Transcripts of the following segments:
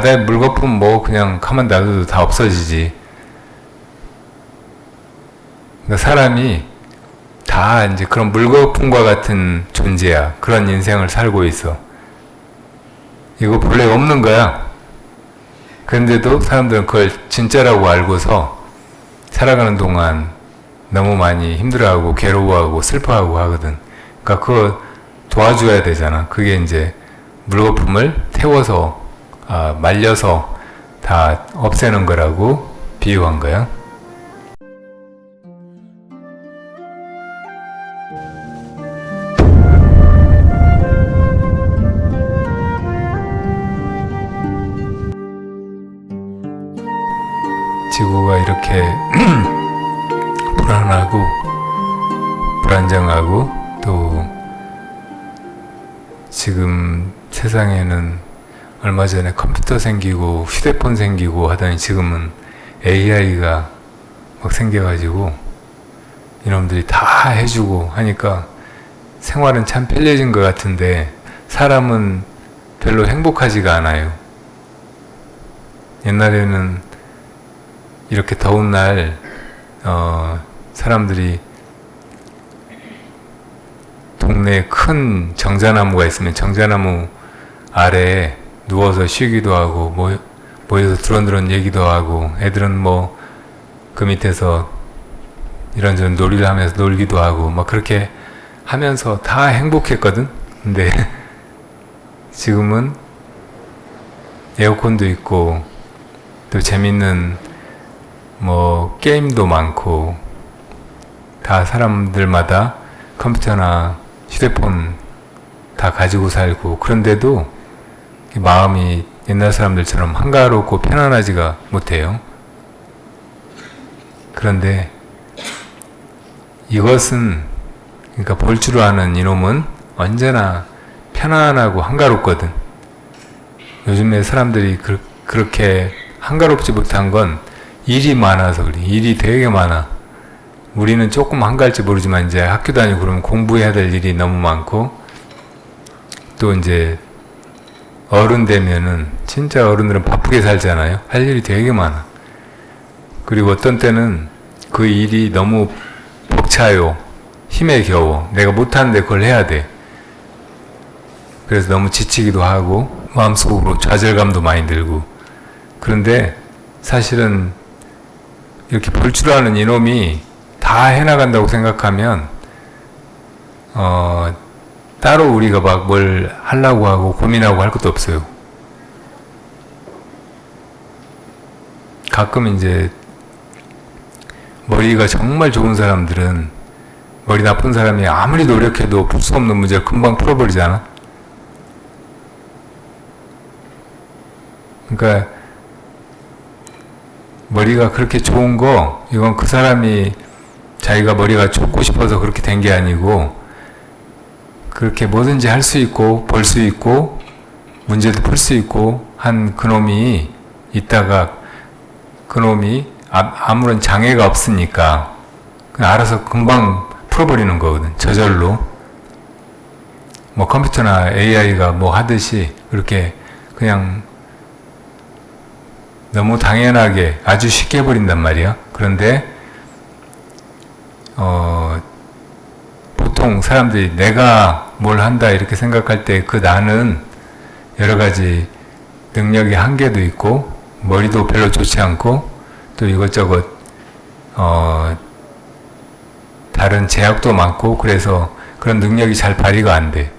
바다에 물거품 뭐 그냥 가만 놔둬도 다 없어지지. 그러니까 사람이 다 이제 그런 물거품과 같은 존재야. 그런 인생을 살고 있어. 이거 본래 없는 거야. 그런데도 사람들은 그걸 진짜라고 알고서 살아가는 동안 너무 많이 힘들어하고 괴로워하고 슬퍼하고 하거든. 그러니까 그거 도와줘야 되잖아. 그게 이제 물거품을 태워서 말려서 다 없애는 거라고 비유한 거야. 지구가 이렇게 불안하고 불안정하고 또 지금 세상에는 얼마 전에 컴퓨터 생기고 휴대폰 생기고 하더니 지금은 AI가 막 생겨가지고 이놈들이 다 해주고 하니까 생활은 참 편리해진 것 같은데 사람은 별로 행복하지가 않아요. 옛날에는 이렇게 더운 날 사람들이 동네에 큰 정자나무가 있으면 정자나무 아래에 누워서 쉬기도 하고 모여서 드론드론 얘기도 하고 애들은 뭐 그 밑에서 이런저런 놀이를 하면서 놀기도 하고 막 그렇게 하면서 다 행복했거든. 근데 지금은 에어컨도 있고 또 재밌는 뭐 게임도 많고 다 사람들마다 컴퓨터나 휴대폰 다 가지고 살고 그런데도 마음이 옛날 사람들처럼 한가롭고 편안하지가 못해요. 그런데 이것은 그러니까 볼 줄 아는 이놈은 언제나 편안하고 한가롭거든. 요즘에 사람들이 그렇게 한가롭지 못한 건 일이 많아서 그래. 일이 되게 많아. 우리는 조금 한가할지 모르지만 이제 학교 다니고 그러면 공부해야 될 일이 너무 많고 또 이제 어른 되면은 진짜 어른들은 바쁘게 살잖아요. 할 일이 되게 많아. 그리고 어떤 때는 그 일이 너무 벅차요. 힘에 겨워. 내가 못하는데 그걸 해야 돼. 그래서 너무 지치기도 하고 마음속으로 좌절감도 많이 들고 그런데 사실은 이렇게 볼 줄 아는 이놈이 다 해나간다고 생각하면 따로 우리가 막 뭘 하려고 하고 고민하고 할 것도 없어요. 가끔 이제 머리가 정말 좋은 사람들은 머리 나쁜 사람이 아무리 노력해도 풀 수 없는 문제를 금방 풀어버리잖아. 그러니까 머리가 그렇게 좋은 거 이건 그 사람이 자기가 머리가 좋고 싶어서 그렇게 된 게 아니고 그렇게 뭐든지 할 수 있고 벌 수 있고 문제도 풀 수 있고 한 그놈이 있다가 그놈이 아무런 장애가 없으니까 그냥 알아서 금방 풀어버리는 거거든. 저절로 뭐 컴퓨터나 AI가 뭐 하듯이 그렇게 그냥 너무 당연하게 아주 쉽게 해버린단 말이야. 그런데 보통 사람들이 내가 뭘 한다 이렇게 생각할 때 그 나는 여러 가지 능력의 한계도 있고 머리도 별로 좋지 않고 또 이것저것 다른 제약도 많고 그래서 그런 능력이 잘 발휘가 안 돼.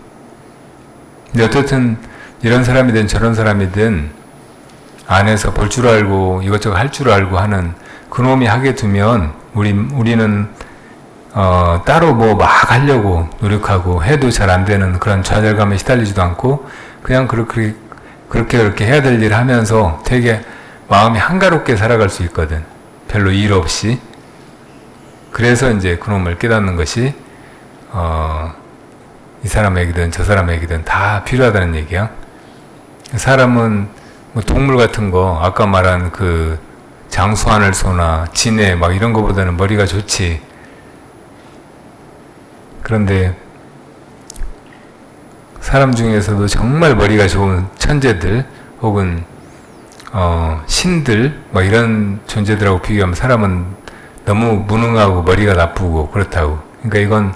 근데 어떻든 이런 사람이든 저런 사람이든 안에서 볼 줄 알고 이것저것 할 줄 알고 하는 그놈이 하게 두면 우리는 따로 뭐 막 하려고 노력하고 해도 잘 안 되는 그런 좌절감에 시달리지도 않고 그냥 그렇게 해야 될 일 하면서 되게 마음이 한가롭게 살아갈 수 있거든. 별로 일 없이. 그래서 이제 그놈을 깨닫는 것이 이 사람에게든 저 사람에게든 다 필요하다는 얘기야. 사람은 뭐 동물 같은 거 아까 말한 그 장수하늘소나 진해 막 이런 거보다는 머리가 좋지. 그런데 사람 중에서도 정말 머리가 좋은 천재들 혹은 신들 뭐 이런 존재들하고 비교하면 사람은 너무 무능하고 머리가 나쁘고 그렇다고. 그러니까 이건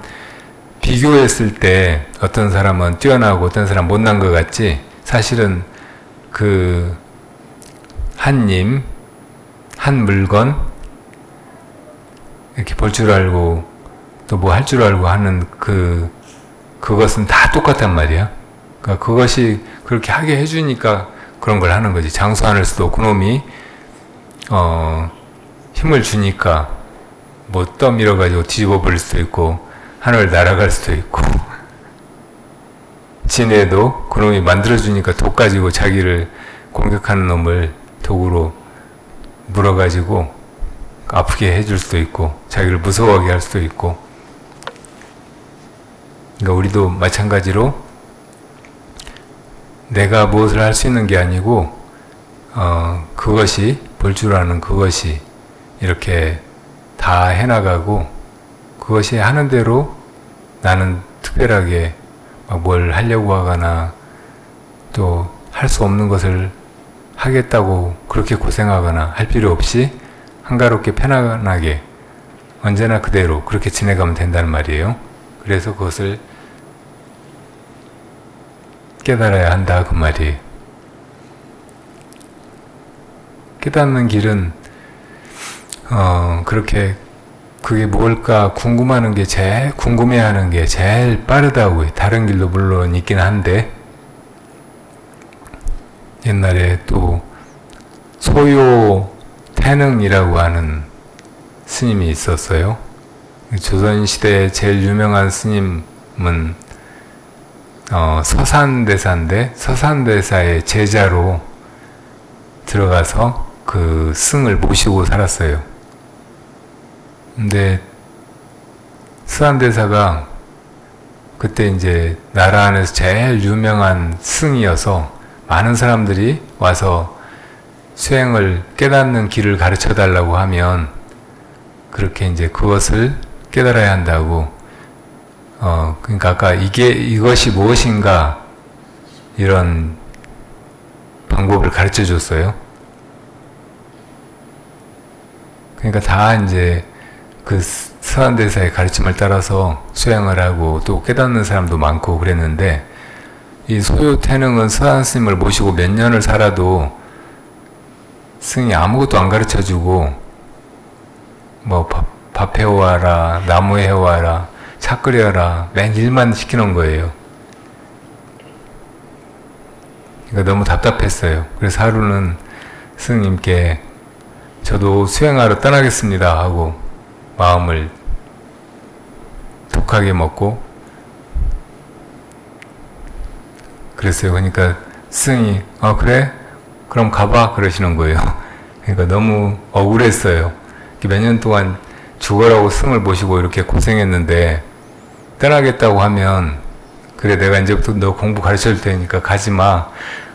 비교했을 때 어떤 사람은 뛰어나고 어떤 사람은 못난 것 같지, 사실은 그 한 님, 한 물건 이렇게 볼 줄 알고 또 뭐 할 줄 알고 하는 그것은 다 똑같단 말이야. 그러니까 그것이 그렇게 하게 해주니까 그런 걸 하는 거지. 장수 하늘수도 그놈이 힘을 주니까 뭐 떠밀어 가지고 뒤집어 버릴 수도 있고 하늘 날아갈 수도 있고, 진해도 그놈이 만들어 주니까 독 가지고 자기를 공격하는 놈을 독으로 물어 가지고 아프게 해줄 수도 있고 자기를 무서워하게 할 수도 있고. 그러니까 우리도 마찬가지로 내가 무엇을 할 수 있는 게 아니고 그것이 볼 줄 아는 그것이 이렇게 다 해나가고, 그것이 하는 대로 나는 특별하게 막 뭘 하려고 하거나 또 할 수 없는 것을 하겠다고 그렇게 고생하거나 할 필요 없이 한가롭게 편안하게 언제나 그대로 그렇게 지내가면 된다는 말이에요. 그래서 그것을 깨달아야 한다 그 말이에요. 깨닫는 길은 그렇게 그게 뭘까 궁금해하는 게 제일 빠르다고. 다른 길도 물론 있긴 한데, 옛날에 또 소요태능이라고 하는 스님이 있었어요. 조선시대에 제일 유명한 스님은 서산대사인데, 서산대사의 제자로 들어가서 그 승을 모시고 살았어요. 근데 서산대사가 그때 이제 나라 안에서 제일 유명한 승이어서 많은 사람들이 와서 수행을 깨닫는 길을 가르쳐 달라고 하면 그렇게 이제 그것을 깨달아야 한다고. 그러니까 아까 이것이 무엇인가 이런 방법을 가르쳐 줬어요. 그러니까 다 이제 그 서한대사의 가르침을 따라서 수행을 하고 또 깨닫는 사람도 많고 그랬는데, 이 소요태능은 서한 스님을 모시고 몇 년을 살아도 스님이 아무것도 안 가르쳐 주고 뭐 밥 해와라, 나무 해와라, 차 끓여라, 맨 일만 시키는 거예요. 그러니까 너무 답답했어요. 그래서 하루는 스님께 저도 수행하러 떠나겠습니다 하고 마음을 독하게 먹고 그랬어요. 그러니까 스님이 그래? 그럼 가봐 그러시는 거예요. 그러니까 너무 억울했어요. 몇 년 동안 죽어라고 스님을 모시고 이렇게 고생했는데 떠나겠다고 하면 그래 내가 이제부터 너 공부 가르쳐 줄 테니까 가지마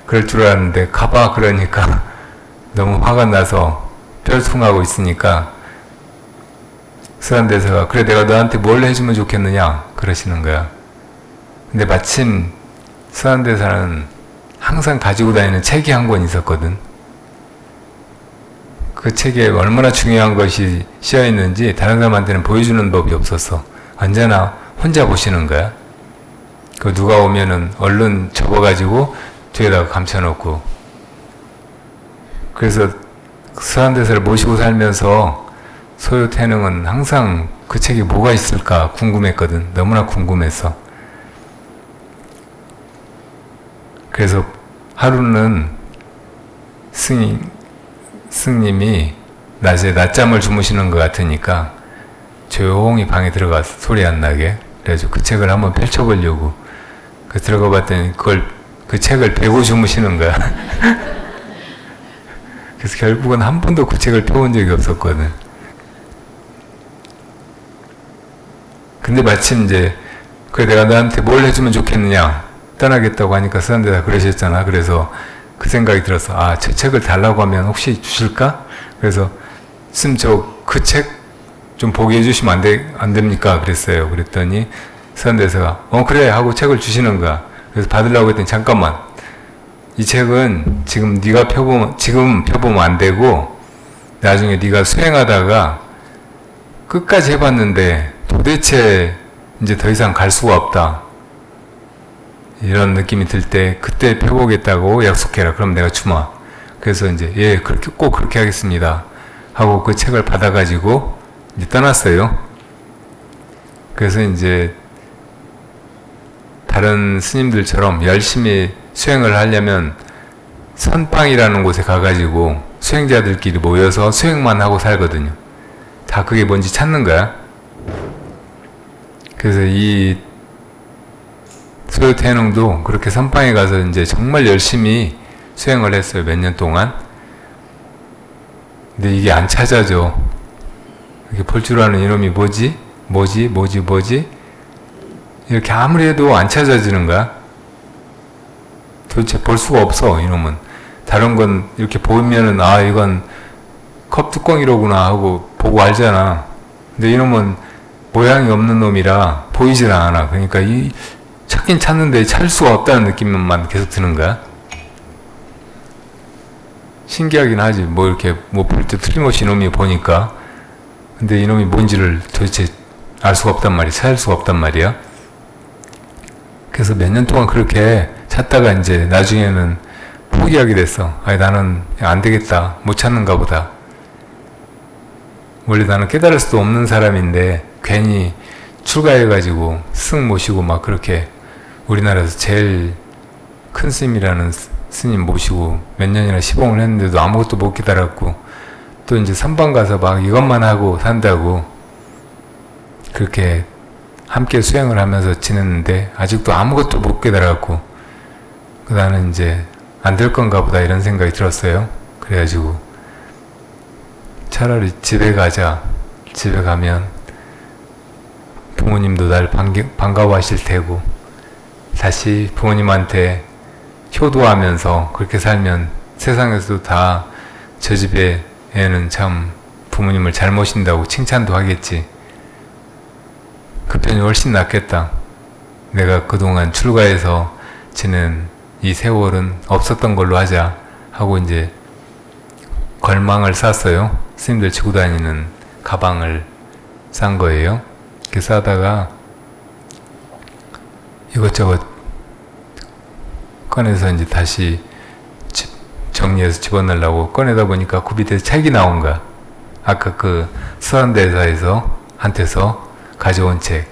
그럴 줄 알았는데 가봐 그러니까 너무 화가 나서 뻘퉁하고 있으니까 서한대사가 그래 내가 너한테 뭘 해주면 좋겠느냐 그러시는 거야. 근데 마침 서한대사는 항상 가지고 다니는 책이 한 권 있었거든. 그 책에 얼마나 중요한 것이 씌어 있는지 다른 사람한테는 보여주는 법이 없었어. 언제나 혼자 보시는 거야. 그 누가 오면은 얼른 접어가지고 뒤에다가 감춰놓고. 그래서 서한대사를 모시고 살면서 소요태능은 항상 그 책에 뭐가 있을까 궁금했거든. 너무나 궁금했어. 그래서 하루는 스님이 낮에 낮잠을 주무시는 것 같으니까 조용히 방에 들어가서 소리 안 나게 그래가지고 그 책을 한번 펼쳐보려고 들어가 봤더니 그 책을 베고 주무시는 거야. 그래서 결국은 한 번도 그 책을 펴본 적이 없었거든. 근데 마침 이제 그래 내가 너한테 뭘 해주면 좋겠느냐 떠나겠다고 하니까 서한대사 그러셨잖아. 그래서 그 생각이 들어서 저 책을 달라고 하면 혹시 주실까? 그래서 스님 그 책 좀 보게 해주시면 안 됩니까? 그랬어요. 그랬더니 서한대사가 그래 하고 책을 주시는 거야. 그래서 받으려고 했더니 잠깐만 이 책은 지금 네가 지금 펴보면 안 되고 나중에 네가 수행하다가 끝까지 해봤는데 도대체 이제 더 이상 갈 수가 없다, 이런 느낌이 들 때 그때 펴보겠다고 약속해라. 그럼 내가 주마. 그래서 이제 예, 그렇게 꼭 그렇게 하겠습니다 하고 그 책을 받아가지고 이제 떠났어요. 그래서 이제 다른 스님들처럼 열심히 수행을 하려면 선방이라는 곳에 가가지고 수행자들끼리 모여서 수행만 하고 살거든요. 다 그게 뭔지 찾는 거야. 그래서 이 소요태능도 그렇게 선방에 가서 이제 정말 열심히 수행을 했어요. 몇 년 동안. 근데 이게 안 찾아져. 이렇게 볼 줄 아는 이놈이 뭐지? 이렇게 아무리 해도 안 찾아지는 거야. 도대체 볼 수가 없어, 이놈은. 다른 건 이렇게 보면은, 아, 이건 컵 뚜껑이로구나 하고 보고 알잖아. 근데 이놈은 모양이 없는 놈이라 보이질 않아. 그러니까 찾긴 찾는데 찾을 수가 없다는 느낌만 계속 드는 거야. 신기하긴 하지. 뭐 이렇게 뭐 볼 때 틀림없이 이놈이 보니까. 근데 이놈이 뭔지를 도대체 알 수가 없단 말이야. 찾을 수가 없단 말이야. 그래서 몇 년 동안 그렇게 찾다가 이제 나중에는 포기하게 됐어. 아니, 나는 안 되겠다. 못 찾는가 보다. 원래 나는 깨달을 수도 없는 사람인데 괜히 출가해가지고 스승 모시고 막 그렇게 우리나라에서 제일 큰 스님이라는 스님 모시고 몇 년이나 시봉을 했는데도 아무것도 못 깨달았고, 또 이제 선방 가서 막 이것만 하고 산다고 그렇게 함께 수행을 하면서 지냈는데 아직도 아무것도 못 깨달았고, 나는 이제 안 될 건가 보다 이런 생각이 들었어요. 그래가지고 차라리 집에 가자. 집에 가면 부모님도 날 반가워하실 테고, 다시 부모님한테 효도하면서 그렇게 살면 세상에서도 다 저 집에 애는 참 부모님을 잘 모신다고 칭찬도 하겠지. 그 편이 훨씬 낫겠다. 내가 그동안 출가해서 지낸 이 세월은 없었던 걸로 하자 하고 이제 걸망을 쌌어요. 스님들 지고 다니는 가방을 싼 거예요. 이렇게 싸다가 이것저것 꺼내서 이제 다시 정리해서 집어넣으려고 꺼내다 보니까 그 밑에 책이 나온 거야. 아까 그 수산대사에서 한테서 가져온 책.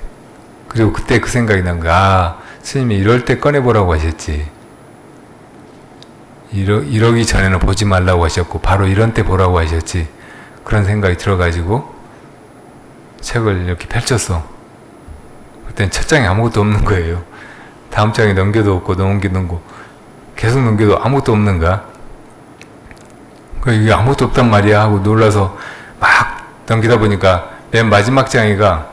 그리고 그때 그 생각이 난 거야. 아, 스님이 이럴 때 꺼내보라고 하셨지. 이러기 전에는 보지 말라고 하셨고 바로 이런 때 보라고 하셨지. 그런 생각이 들어가지고 책을 이렇게 펼쳤어. 그땐 첫 장에 아무것도 없는 거예요. 다음 장에 넘겨도 없고 넘기는 계속 넘겨도 아무것도 없는 거야. 그러니까 이게 아무것도 없단 말이야 하고 놀라서 막 넘기다 보니까 맨 마지막 장에가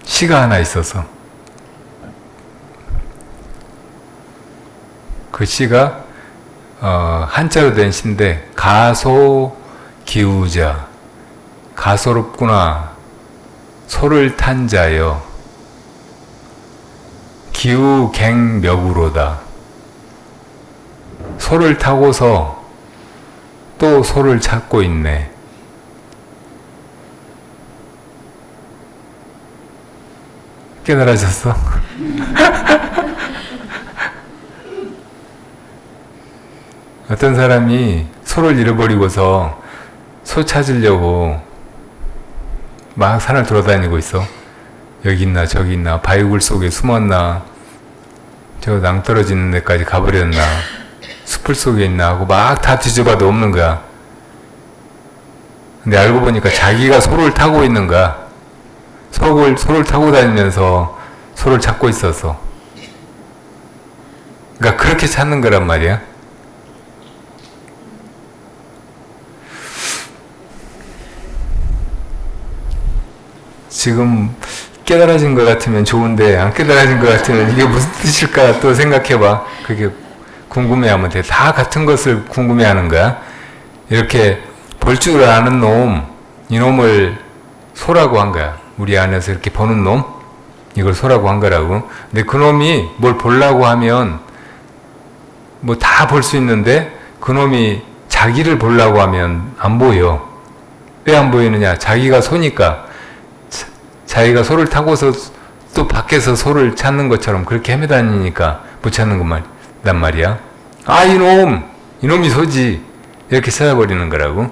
시가 하나 있었어. 그 시가 한자로 된 시인데, 가소기우자, 가소롭구나, 소를 탄 자여, 기우갱명으로다. 소를 타고서 또 소를 찾고 있네. 깨달아졌어? 어떤 사람이 소를 잃어버리고서 소 찾으려고 막 산을 돌아다니고 있어. 여기 있나 저기 있나, 바위굴 속에 숨었나, 저 낭떠러지는 데까지 가버렸나, 숲을 속에 있나 하고 막 다 뒤져봐도 없는 거야. 근데 알고 보니까 자기가 소를 타고 있는 거야. 소를 타고 다니면서 소를 찾고 있었어. 그러니까 그렇게 찾는 거란 말이야. 지금 깨달아진 것 같으면 좋은데 안 깨달아진 것 같으면 이게 무슨 뜻일까 또 생각해봐. 그게 궁금해하면 돼. 다 같은 것을 궁금해하는 거야. 이렇게 볼 줄 아는 놈, 이놈을 소라고 한 거야. 우리 안에서 이렇게 보는 놈, 이걸 소라고 한 거라고. 근데 그 놈이 뭘 보려고 하면 뭐 다 볼 수 있는데 그놈이 자기를 보려고 하면 안 보여. 왜 안 보이느냐? 자기가 소니까. 자기가 소를 타고서 또 밖에서 소를 찾는 것처럼 그렇게 헤매다니니까 못 찾는 것만 말이야. 아, 이놈이 소지. 이렇게 찾아버리는 거라고.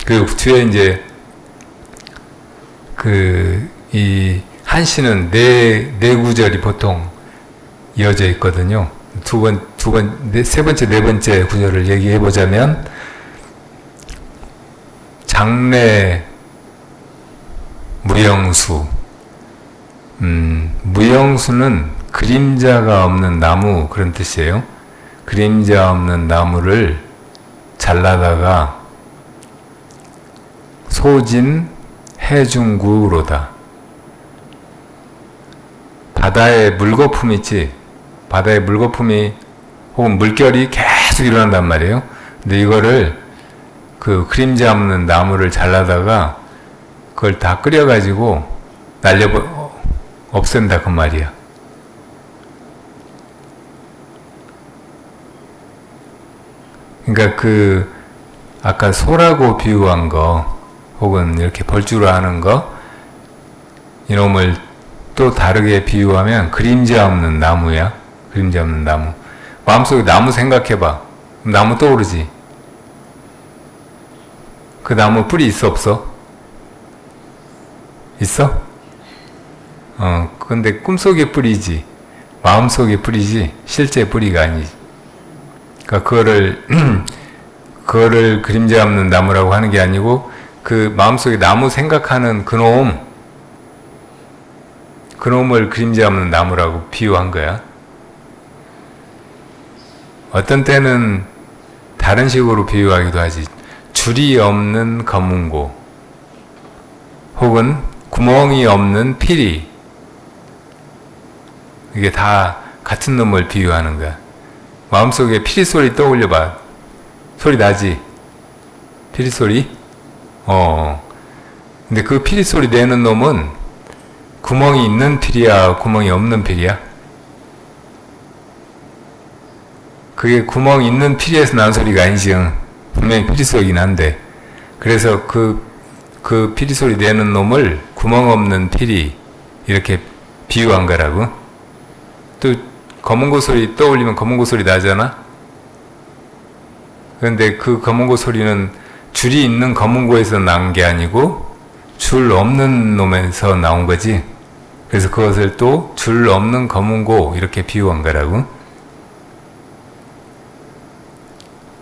그 뒤에 이제 이 한시는 네 구절이 보통 이어져 있거든요. 세 번째, 네 번째 구절을 얘기해 보자면, 장래 무영수. 무영수는 그림자가 없는 나무, 그런 뜻이에요. 그림자 없는 나무를 잘라다가 소진 해중구로다. 바다에 물거품 있지. 바다에 물거품이 혹은 물결이 계속 일어난단 말이에요. 근데 이거를 그 그림자 없는 나무를 잘라다가 그걸 다 끓여가지고 없앤다 그 말이야. 그러니까 아까 소라고 비유한 거 혹은 이렇게 벌주로 하는 거, 이놈을 또 다르게 비유하면 그림자 없는 나무야. 그림자 없는 나무. 마음속에 나무 생각해봐. 나무 떠오르지? 그 나무 뿌리 있어 없어? 있어? 근데 꿈속의 뿌리지. 마음속의 뿌리지. 실제 뿌리가 아니지. 그러니까 그거를 그림자 없는 나무라고 하는 게 아니고, 그 마음속에 나무 생각하는 그놈을 그림자 없는 나무라고 비유한 거야. 어떤 때는 다른 식으로 비유하기도 하지. 줄이 없는 검은고, 혹은 구멍이 없는 피리. 이게 다 같은 놈을 비유하는 거야. 마음속에 피리 소리 떠올려봐. 소리 나지? 피리 소리? 근데 그 피리 소리 내는 놈은 구멍이 있는 피리야, 구멍이 없는 피리야? 그게 구멍 있는 피리에서 난 소리가 아니지. 분명히 피리 소리긴 한데. 그래서 그 피리 소리 내는 놈을 구멍 없는 피리, 이렇게 비유한 거라고. 또 검은고 소리 떠올리면 검은고 소리 나잖아? 그런데 그 검은고 소리는 줄이 있는 검은고에서 나온 게 아니고 줄 없는 놈에서 나온 거지. 그래서 그것을 또 줄 없는 검은고 이렇게 비유한 거라고.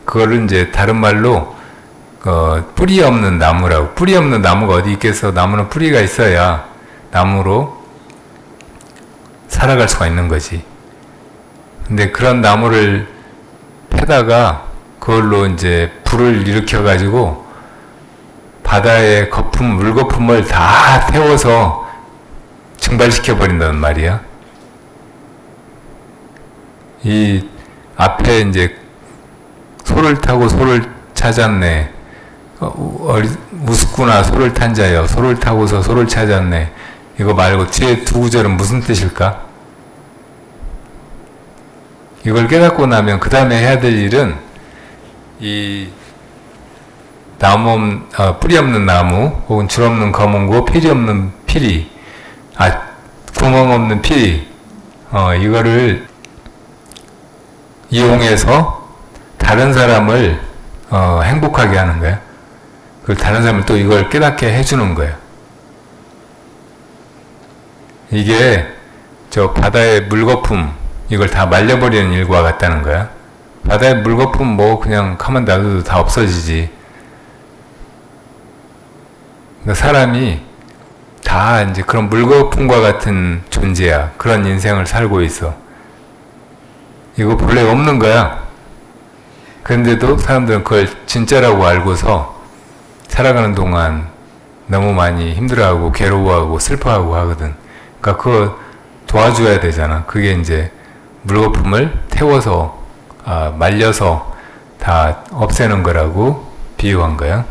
그거를 이제 다른 말로 뿌리 없는 나무라고. 뿌리 없는 나무가 어디 있겠어? 나무는 뿌리가 있어야 나무로 살아갈 수가 있는 거지. 근데 그런 나무를 패다가 그걸로 이제 불을 일으켜 가지고 바다의 물거품을 다 태워서 증발시켜 버린다는 말이야. 이 앞에 이제 소를 타고 소를 찾았네. 우습구나 소를 탄 자여. 소를 타고서 소를 찾았네. 이거 말고 뒤에 두 구절은 무슨 뜻일까? 이걸 깨닫고 나면 그 다음에 해야 될 일은 이 뿌리 없는 나무, 혹은 줄 없는 검은고, 피리 없는 피리, 구멍 없는 피리, 이거를 이용해서 다른 사람을 행복하게 하는 거야. 그 다른 사람을 또 이걸 깨닫게 해주는 거야. 이게 저 바다의 물거품, 이걸 다 말려버리는 일과 같다는 거야. 바다의 물거품 뭐 그냥 가만 놔둬도 다 없어지지. 그러니까 사람이 다 이제 그런 물거품과 같은 존재야. 그런 인생을 살고 있어. 이거 본래 없는 거야. 그런데도 사람들은 그걸 진짜라고 알고서 살아가는 동안 너무 많이 힘들어하고 괴로워하고 슬퍼하고 하거든. 그러니까 그거 도와줘야 되잖아. 그게 이제 물거품을 태워서 말려서 다 없애는 거라고 비유한 거야.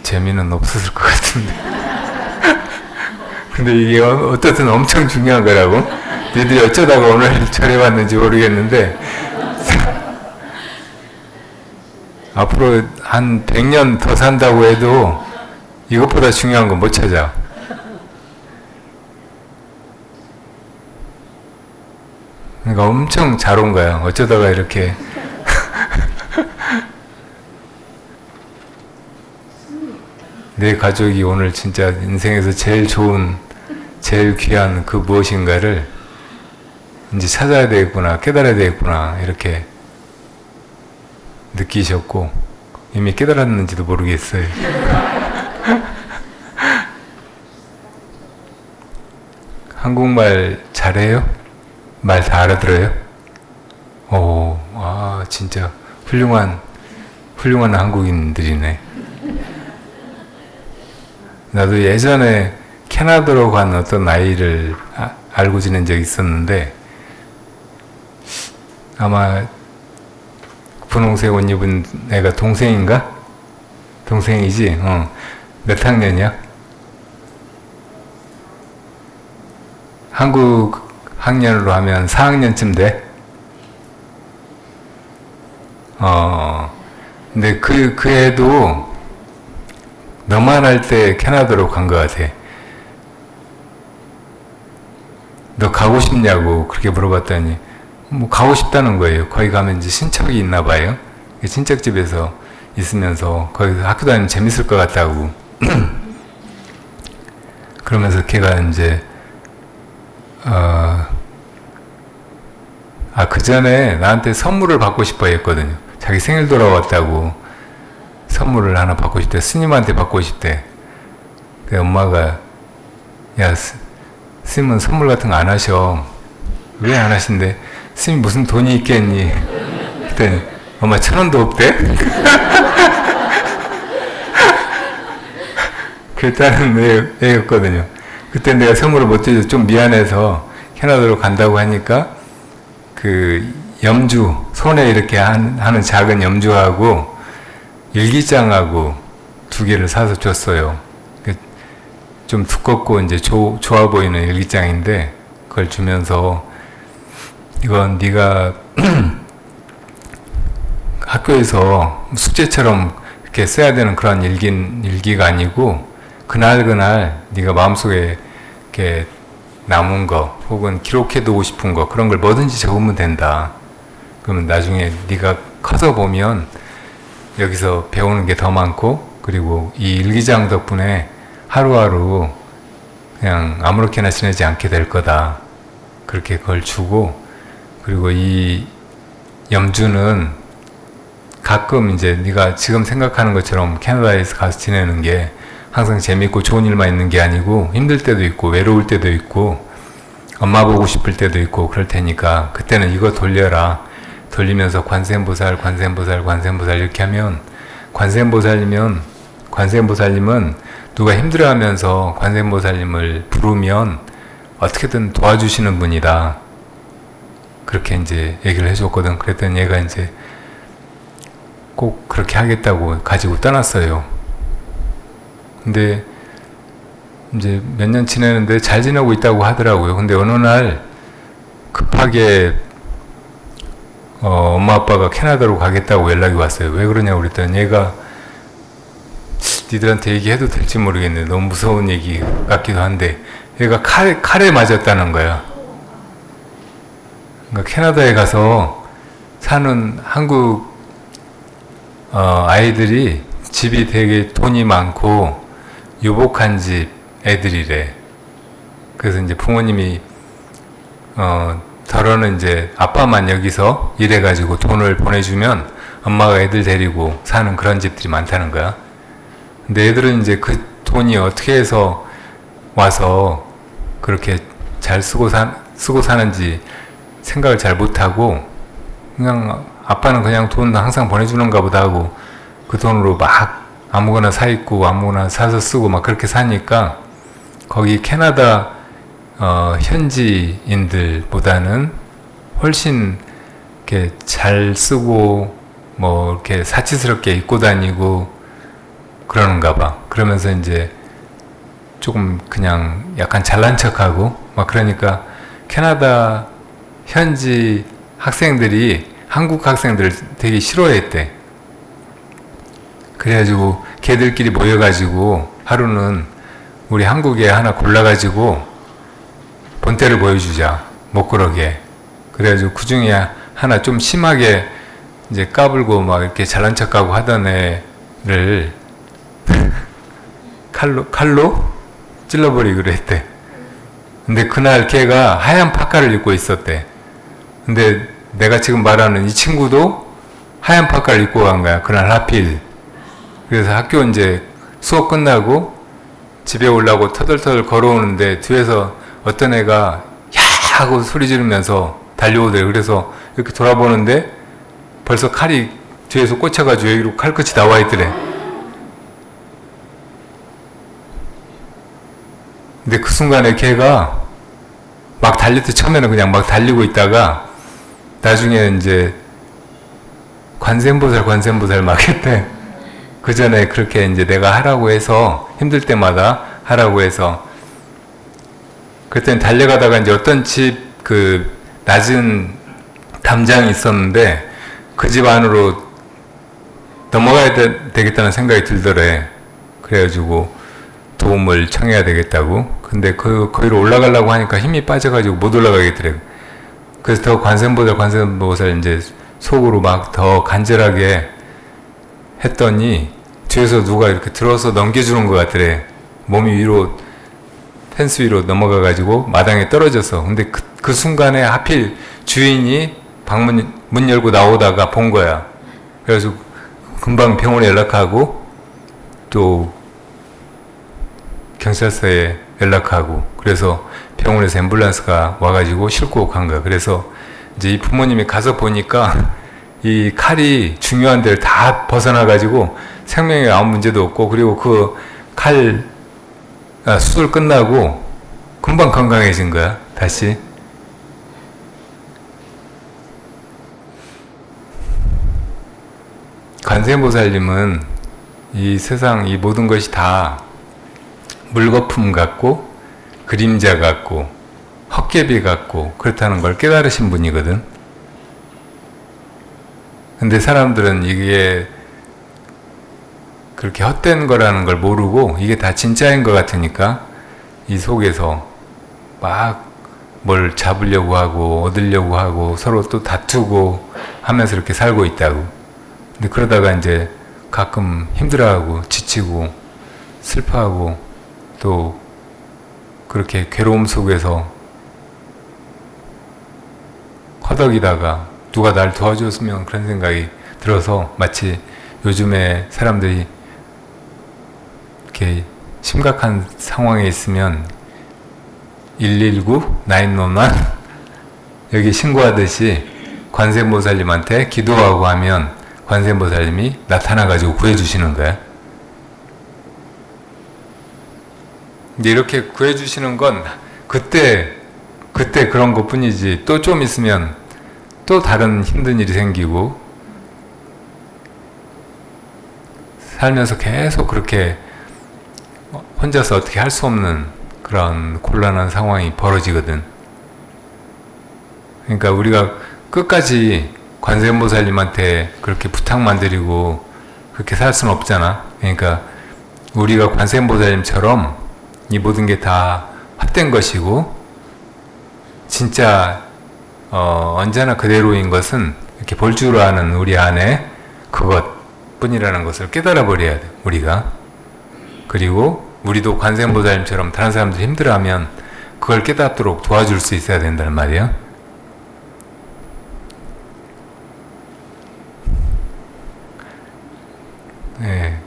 재미는 없었을 것 같은데. 근데 이게 어떻든 엄청 중요한 거라고. 너희들이 어쩌다가 오늘 절에 왔는지 모르겠는데 앞으로 한 100년 더 산다고 해도 이것보다 중요한 건 못 찾아. 그러니까 엄청 잘 온 거야. 어쩌다가 이렇게 내 가족이 오늘 진짜 인생에서 제일 좋은, 제일 귀한 그 무엇인가를 이제 찾아야 되겠구나, 깨달아야 되겠구나, 이렇게 느끼셨고, 이미 깨달았는지도 모르겠어요. 한국말 잘해요? 말 다 알아들어요? 오, 아, 진짜 훌륭한 한국인들이네. 나도 예전에 캐나다로 간 어떤 아이를 알고 지낸 적이 있었는데, 아마 분홍색 옷 입은 애가 동생인가? 동생이지? 몇 학년이야? 한국 학년으로 하면 4학년쯤 돼? 근데 그 애도 너만 할 때 캐나다로 간 것 같아. 너 가고 싶냐고 그렇게 물어봤더니 뭐 가고 싶다는 거예요. 거기 가면 이제 친척이 있나 봐요. 친척집에서 있으면서 거기서 학교 다니면 재밌을 것 같다고. 그러면서 걔가 이제 그 전에 나한테 선물을 받고 싶어 했거든요. 자기 생일 돌아왔다고 선물을 하나 받고 싶대. 스님한테 받고 싶대. 그 엄마가, 야, 스님은 선물 같은 거 안 하셔. 왜 안 하신대? 스님 무슨 돈이 있겠니? 그랬더니 엄마 1,000원도 없대? 그랬다는 애였거든요. 그때 내가 선물을 못 드려서 좀 미안해서 캐나다로 간다고 하니까 그 염주, 손에 이렇게 하는 작은 염주하고 일기장하고 2개를 사서 줬어요. 좀 두껍고 이제 좋아 보이는 일기장인데 그걸 주면서 이건 네가 학교에서 숙제처럼 이렇게 써야 되는 그런 일기가 아니고 그날 네가 마음속에 이렇게 남은 거 혹은 기록해두고 싶은 거 그런 걸 뭐든지 적으면 된다. 그러면 나중에 네가 커서 보면 여기서 배우는 게 더 많고 그리고 이 일기장 덕분에 하루하루 그냥 아무렇게나 지내지 않게 될 거다. 그렇게 그걸 주고 그리고 이 염주는 가끔 이제 네가 지금 생각하는 것처럼 캐나다에서 가서 지내는 게 항상 재밌고 좋은 일만 있는 게 아니고 힘들 때도 있고 외로울 때도 있고 엄마 보고 싶을 때도 있고 그럴 테니까 그때는 이거 돌려라. 돌리면서 관세음보살 이렇게 하면 관세음보살님은 누가 힘들어하면서 관세음보살님을 부르면 어떻게든 도와주시는 분이다. 그렇게 이제 얘기를 해줬거든. 그랬더니 얘가 이제 꼭 그렇게 하겠다고 가지고 떠났어요. 근데 이제 몇 년 지내는데 잘 지내고 있다고 하더라고요. 근데 어느 날 급하게 엄마 아빠가 캐나다로 가겠다고 연락이 왔어요. 왜 그러냐고 그랬더니 얘가 니들한테 얘기해도 될지 모르겠는데 너무 무서운 얘기 같기도 한데 얘가 칼에 맞았다는 거야. 그러니까 캐나다에 가서 사는 한국 아이들이 집이 되게 돈이 많고 유복한 집 애들이래. 그래서 이제 부모님이 덜어는 이제 아빠만 여기서 일해가지고 돈을 보내주면 엄마가 애들 데리고 사는 그런 집들이 많다는 거야. 근데 애들은 이제 그 돈이 어떻게 해서 와서 그렇게 잘 쓰고 사는지 생각을 잘 못하고 그냥 아빠는 그냥 돈 항상 보내주는가 보다 하고 그 돈으로 막 아무거나 사 입고 아무거나 사서 쓰고 막 그렇게 사니까 거기 캐나다 현지인들보다는 훨씬 이렇게 잘 쓰고 뭐 이렇게 사치스럽게 입고 다니고 그러는가 봐. 그러면서 이제 조금 그냥 약간 잘난 척하고 막 그러니까 캐나다 현지 학생들이 한국 학생들을 되게 싫어했대. 그래가지고 걔들끼리 모여가지고 하루는 우리 한국에 하나 골라가지고 본때를 보여주자. 못 그러게. 그래가지고 그 중에 하나 좀 심하게 이제 까불고 막 이렇게 잘난 척하고 하던 애를 칼로 찔러버리기로 했대. 근데 그날 걔가 하얀 파카를 입고 있었대. 근데 내가 지금 말하는 이 친구도 하얀 파카를 입고 간 거야. 그날 하필. 그래서 학교 이제 수업 끝나고 집에 오려고 터덜터덜 걸어오는데 뒤에서 어떤 애가 야 하고 소리 지르면서 달려오더래. 그래서 이렇게 돌아보는데 벌써 칼이 뒤에서 꽂혀가지고 여기로 칼끝이 나와 있더래. 근데 그 순간에 걔가 막 달릴 때 처음에는 그냥 막 달리고 있다가 나중에 이제 관세음보살 막 했대. 그 전에 그렇게 이제 내가 하라고 해서 힘들 때마다 하라고 해서 그랬더니 달려가다가 이제 어떤 집 그 낮은 담장이 있었는데 그 집 안으로 넘어가야 되겠다는 생각이 들더래. 그래가지고 도움을 청해야 되겠다고. 근데 거기로 올라가려고 하니까 힘이 빠져가지고 못 올라가겠더래. 그래서 더 관세음보살 이제 속으로 막 더 간절하게 했더니 뒤에서 누가 이렇게 들어서 넘겨주는 것 같더래. 몸이 위로 펜스 위로 넘어가가지고 마당에 떨어졌어. 근데 그 순간에 하필 주인이 문 열고 나오다가 본 거야. 그래서 금방 병원에 연락하고 또 경찰서에 연락하고 그래서 병원에서 앰뷸런스가 와가지고 싣고 간 거야. 그래서 이제 이 부모님이 가서 보니까 이 칼이 중요한 데를 다 벗어나가지고 생명에 아무 문제도 없고 그리고 그 칼 수술 끝나고 금방 건강해진 거야. 다시. 관세음보살님은 이 세상 이 모든 것이 다 물거품 같고 그림자 같고 헛개비 같고 그렇다는 걸 깨달으신 분이거든. 근데 사람들은 이게 그렇게 헛된 거라는 걸 모르고 이게 다 진짜인 것 같으니까 이 속에서 막 뭘 잡으려고 하고 얻으려고 하고 서로 또 다투고 하면서 이렇게 살고 있다고. 근데 그러다가 이제 가끔 힘들어하고 지치고 슬퍼하고 또 그렇게 괴로움 속에서 허덕이다가 누가 날 도와줬으면 그런 생각이 들어서 마치 요즘에 사람들이 이렇게 심각한 상황에 있으면 119, 911 여기 신고하듯이 관세음보살님한테 기도하고 하면 관세음보살님이 나타나가지고 구해주시는 거야. 근데 이렇게 구해주시는 건 그때 그런 것 뿐이지 또 좀 있으면 또 다른 힘든 일이 생기고 살면서 계속 그렇게 혼자서 어떻게 할 수 없는 그런 곤란한 상황이 벌어지거든. 그러니까 우리가 끝까지 관세음보살님한테 그렇게 부탁만 드리고 그렇게 살 수는 없잖아. 그러니까 우리가 관세음보살님처럼 이 모든 게 다 헛된 것이고 진짜 언제나 그대로인 것은 이렇게 볼 줄 아는 우리 안에 그것뿐이라는 것을 깨달아 버려야 돼. 우리가. 그리고 우리도 관세음보살님처럼 다른 사람들이 힘들어하면 그걸 깨닫도록 도와줄 수 있어야 된다는 말이에요. 네.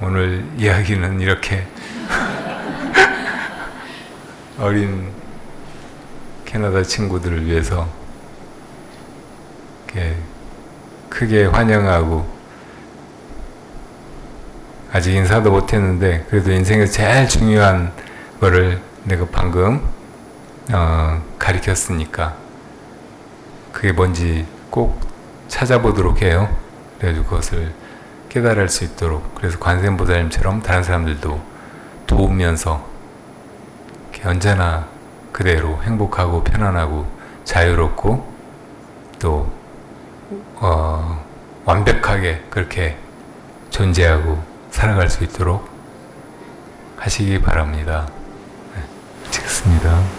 오늘 이야기는 이렇게 어린 캐나다 친구들을 위해서 이렇게 크게 환영하고 아직 인사도 못했는데 그래도 인생에서 제일 중요한 거를 내가 방금 가르쳤으니까 그게 뭔지 꼭 찾아보도록 해요. 그래가지고 그것을 깨달을 수 있도록, 그래서 관세음보살님처럼 다른 사람들도 도우면서 이렇게 언제나 그대로 행복하고 편안하고 자유롭고 또 완벽하게 그렇게 존재하고 살아갈 수 있도록 하시기 바랍니다. 네, 찍습니다.